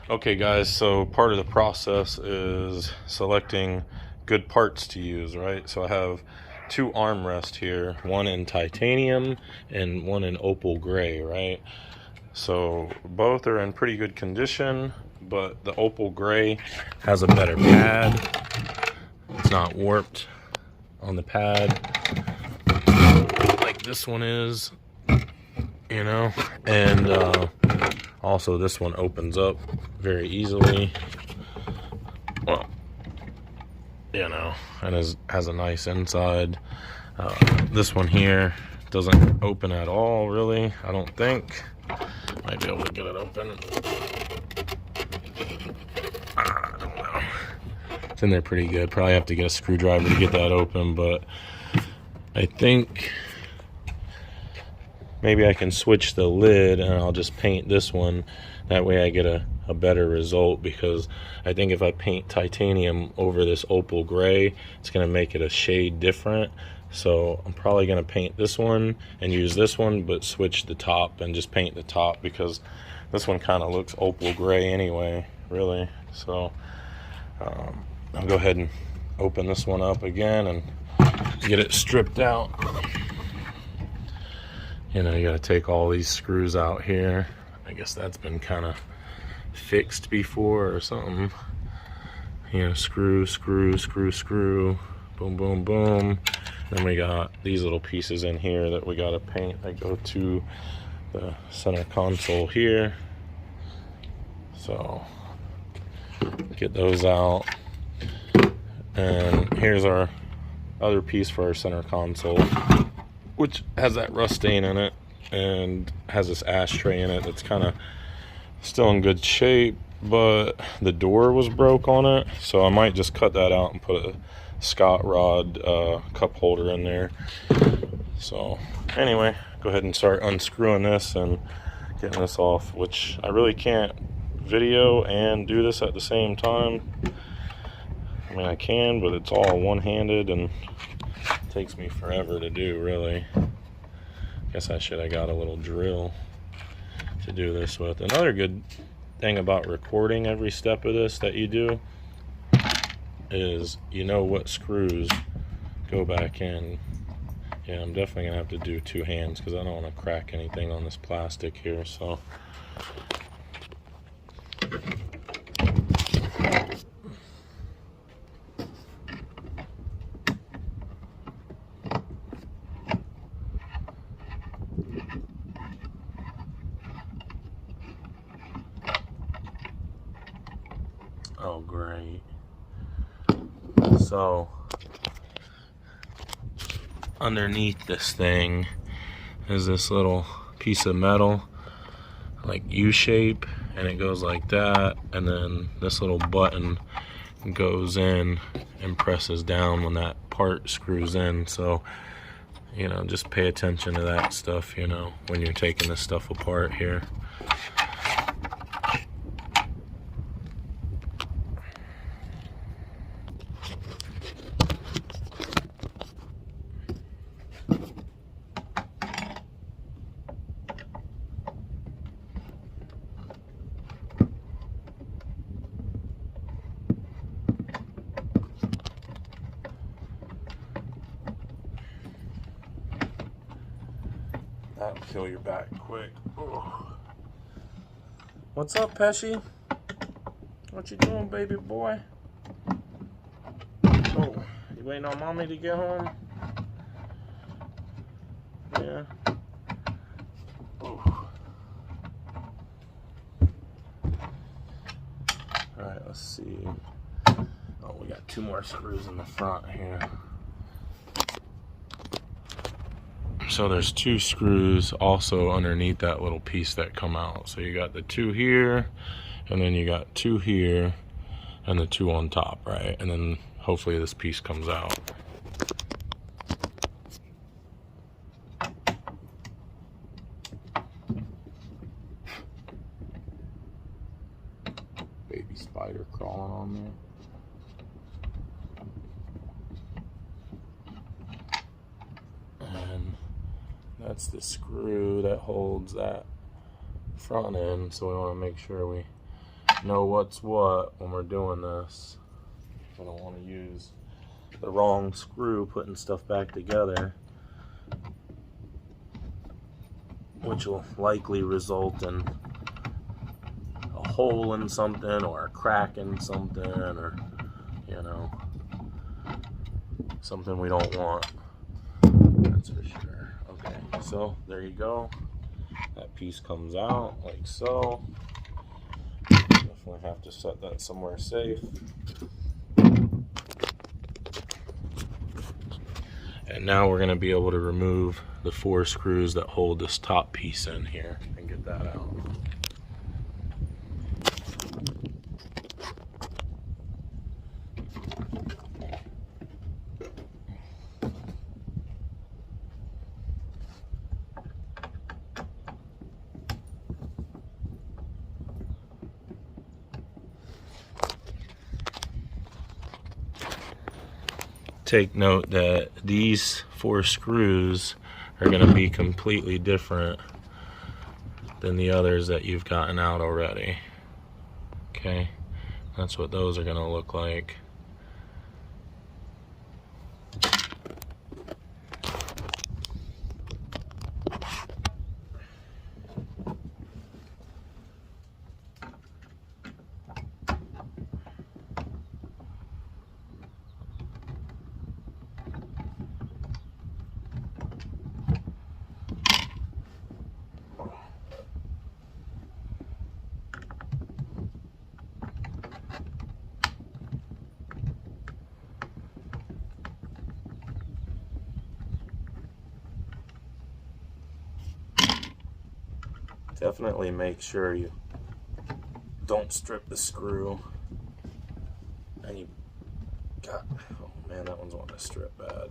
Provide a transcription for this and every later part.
Okay guys, so part of the process is selecting good parts to use, right? So I have two armrests here, one in titanium and one in opal gray, right? So both are in pretty good condition, but the opal gray has a better pad. It's not warped on the pad like this one is, you know, and also this one opens up very easily, well, you know, and has a nice inside. This one here doesn't open at all, really, I don't think. Might be able to get it open. I don't know. It's in there pretty good. Probably have to get a screwdriver to get that open, but I think maybe I can switch the lid and I'll just paint this one. That way I get a better result, because I think if I paint titanium over this opal gray, it's going to make it a shade different. So I'm probably going to paint this one and use this one, but switch the top and just paint the top, because this one kind of looks opal gray anyway, really. So I'll go ahead and open this one up again and get it stripped out. You know, you got to take all these screws out here. I guess that's been kind of fixed before or something. You know, screw, screw, screw, screw, boom, boom, boom. Then we got these little pieces in here that we got to paint that go to the center console here. So get those out. And here's our other piece for our center console, which has that rust stain in it and has this ashtray in it that's kind of still in good shape, but the door was broke on it, so I might just cut that out and put a Scott rod cup holder in there. So anyway, go ahead and start unscrewing this and getting this off, which I really can't video and do this at the same time. I mean, I can, but it's all one-handed and it takes me forever to do, really. Guess I should have got a little drill to do this with. Another good thing about recording every step of this that you do is you know what screws go back in. Yeah, I'm definitely gonna have to do two hands because I don't want to crack anything on this plastic here. So oh, great. So underneath this thing is this little piece of metal, like U-shape, and it goes like that, and then this little button goes in and presses down when that part screws in. So, you know, just pay attention to that stuff, you know, when you're taking this stuff apart here. That'll kill your back quick. Ugh. What's up, Pesci? What you doing, baby boy? Oh, you waiting on mommy to get home? Yeah. Alright, let's see. Oh, we got two more screws in the front here. So there's two screws also underneath that little piece that come out. So you got the two here, and then you got two here, and the two on top, right? And then hopefully this piece comes out. Baby spider crawling on there. That's the screw that holds that front end, so we want to make sure we know what's what when we're doing this. I don't want to use the wrong screw putting stuff back together, which will likely result in a hole in something or a crack in something, or, you know, something we don't want. That's for sure. Okay, so there you go. That piece comes out like so. Definitely have to set that somewhere safe. And now we're going to be able to remove the 4 screws that hold this top piece in here and get that out. Take note that these 4 screws are going to be completely different than the others that you've gotten out already. Okay, that's what those are going to look like. Definitely make sure you don't strip the screw. And you got, oh man, that one's wanting to strip bad.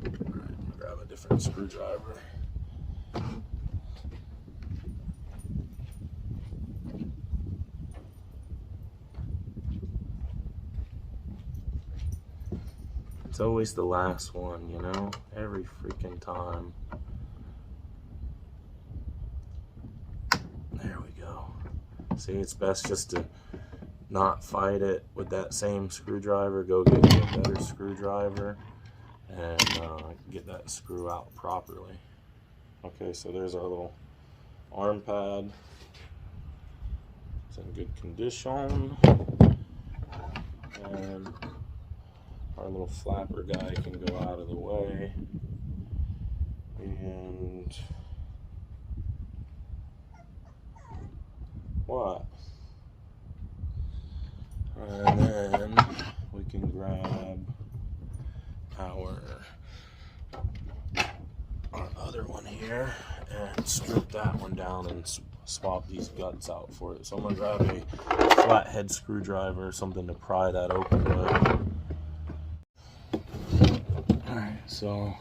Alright, grab a different screwdriver. It's always the last one, you know, every freaking time. There we go. See, it's best just to not fight it with that same screwdriver. Go get you a better screwdriver and get that screw out properly. Okay, so there's our little arm pad. It's in good condition. And our little flapper guy can go out of the way. And what? And then we can grab our other one here and strip that one down and swap these guts out for it. So I'm going to grab a flathead screwdriver, something to pry that open with. Alright, so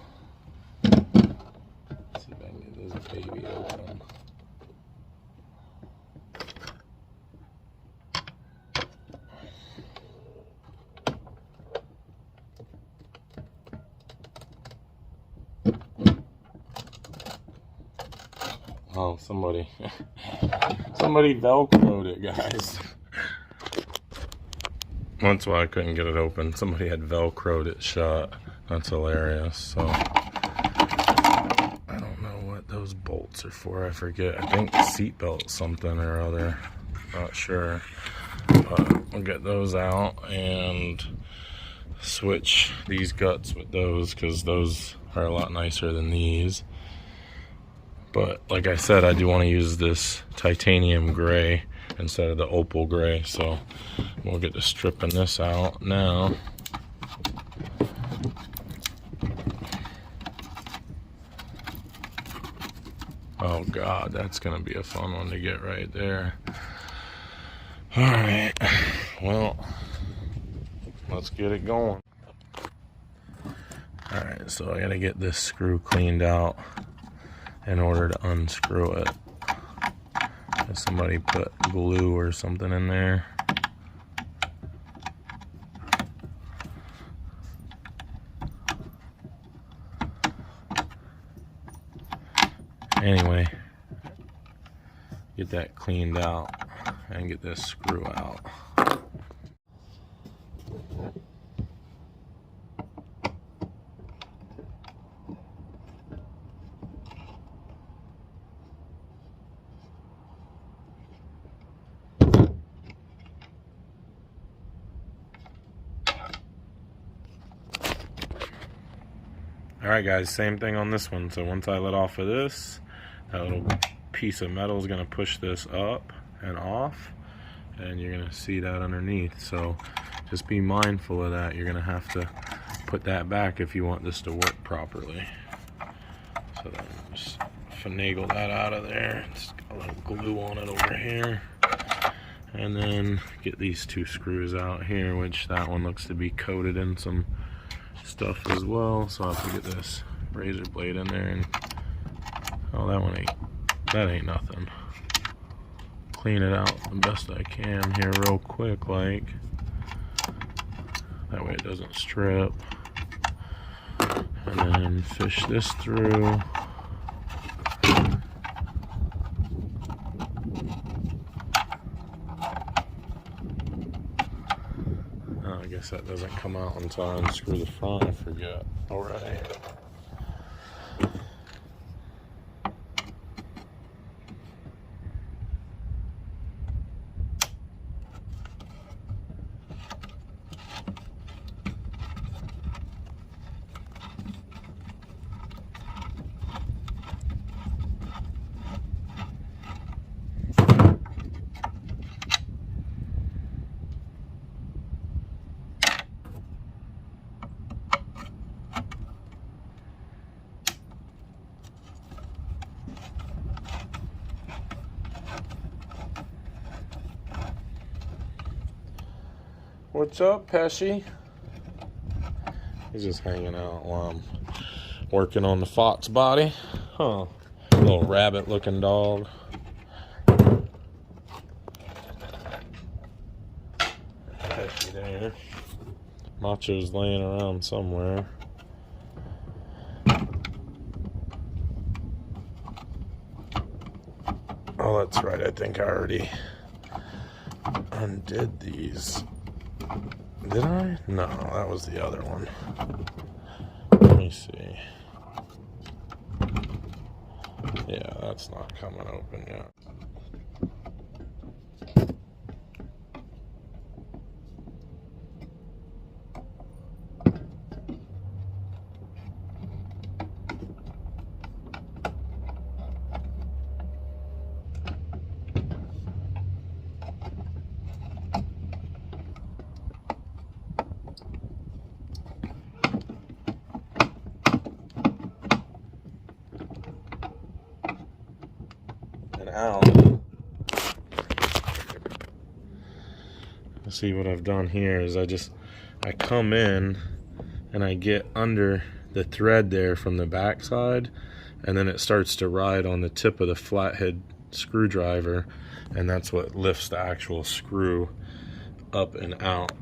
let's see if I can get this baby open. Oh, somebody Velcroed it, guys. That's why I couldn't get it open. Somebody had Velcroed it shut. That's hilarious. So I don't know what those bolts are for. I forget. I think seatbelt something or other. Not sure. But we'll get those out and switch these guts with those, because those are a lot nicer than these. But like I said, I do want to use this titanium gray instead of the opal gray, so we'll get to stripping this out now. Oh god, that's gonna be a fun one to get right there. Alright, well, let's get it going. Alright, so I gotta get this screw cleaned out in order to unscrew it. Somebody put glue or something in there. Anyway, get that cleaned out. and get this screw out. Alright guys, same thing on this one. So once I let off of this, that little piece of metal is going to push this up and off, and you're going to see that underneath. So just be mindful of that. You're going to have to put that back if you want this to work properly. So then just finagle that out of there. Just got a little glue on it over here. And then get these two screws out here, which that one looks to be coated in some stuff as well. So I have to get this razor blade in there, and oh, that ain't nothing. Clean it out the best I can here real quick, like that way it doesn't strip. And then fish this through. I guess that doesn't come out until I unscrew the front. I forget already. What's up, Pesci? He's just hanging out while I'm working on the Foxbody. Huh. Little rabbit looking dog. Pesci there. Macho's laying around somewhere. Oh, that's right. I think I already undid these. Did I? No, that was the other one. Let me see. Yeah, that's not coming open yet. Out. See what I've done here is I come in and I get under the thread there from the back side, and then it starts to ride on the tip of the flathead screwdriver, and that's what lifts the actual screw up and out.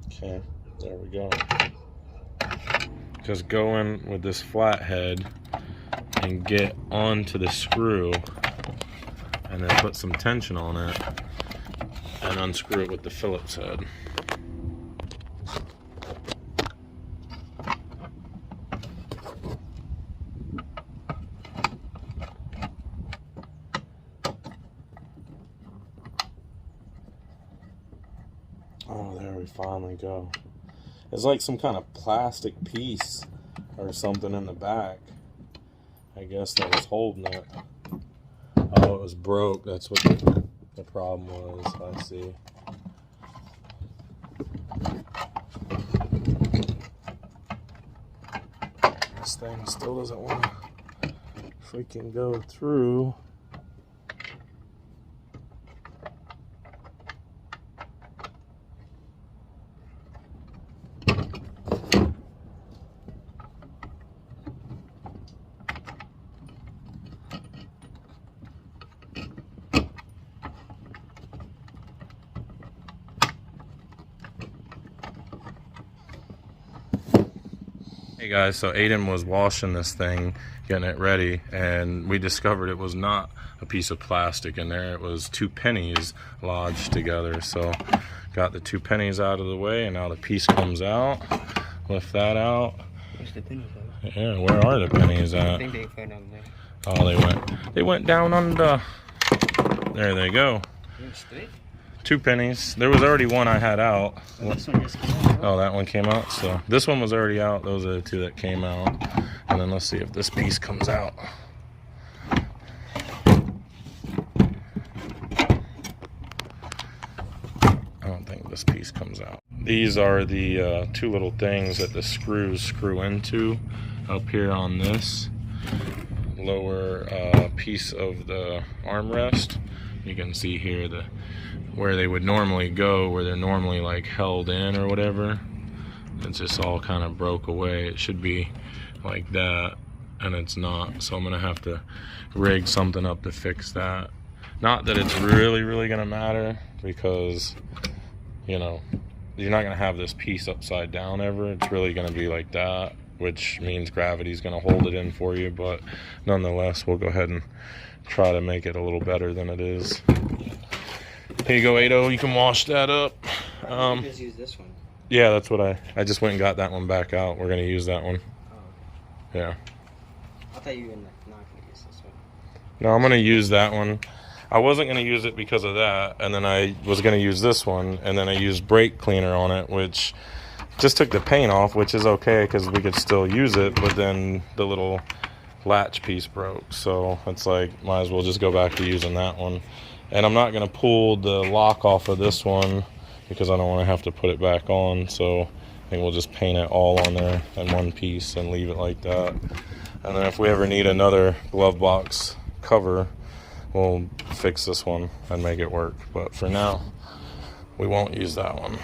Okay, there we go. Just go in with this flathead and get onto the screw, and then put some tension on it and unscrew it with the Phillips head. Oh, there we finally go. It's like some kind of plastic piece or something in the back, I guess, that was holding it. Oh, it was broke. That's what the problem was. I see. This thing still doesn't want to freaking go through. Hey guys, so Aiden was washing this thing, getting it ready, and we discovered it was not a piece of plastic in there. It was 2 pennies lodged together. So got the 2 pennies out of the way, and now the piece comes out. Lift that out. Where's the pennies at? Yeah, where are the pennies at? I think they fell down there. Oh, they went down under. There they go. There's 3? 2 pennies. There was already one I had out. Oh, this one just came out. Oh, that one came out. So this one was already out. Those are the 2 that came out. And then let's see if this piece comes out. I don't think this piece comes out. These are the 2 little things that the screws screw into up here on this lower piece of the armrest. You can see here where they would normally go, where they're normally like held in or whatever. It's just all kind of broke away. It should be like that, and it's not. So I'm gonna have to rig something up to fix that. Not that it's really gonna matter, because you know, you're not gonna have this piece upside down ever. It's really gonna be like that, which means gravity's gonna hold it in for you. But nonetheless, we'll go ahead and try to make it a little better than it is. Here you go, Ado. You can wash that up. Just use this one. Yeah, that's what I just went and got that one back out. We're gonna use that one. Oh. Yeah. I thought you were not gonna use this one. No, I'm gonna use that one. I wasn't gonna use it because of that, and then I was gonna use this one, and then I used brake cleaner on it, which just took the paint off, which is okay because we could still use it. But then the little latch piece broke, so it's like might as well just go back to using that one. And I'm not going to pull the lock off of this one because I don't want to have to put it back on. So I think we'll just paint it all on there in one piece and leave it like that. And then if we ever need another glove box cover, we'll fix this one and make it work. But for now, we won't use that one.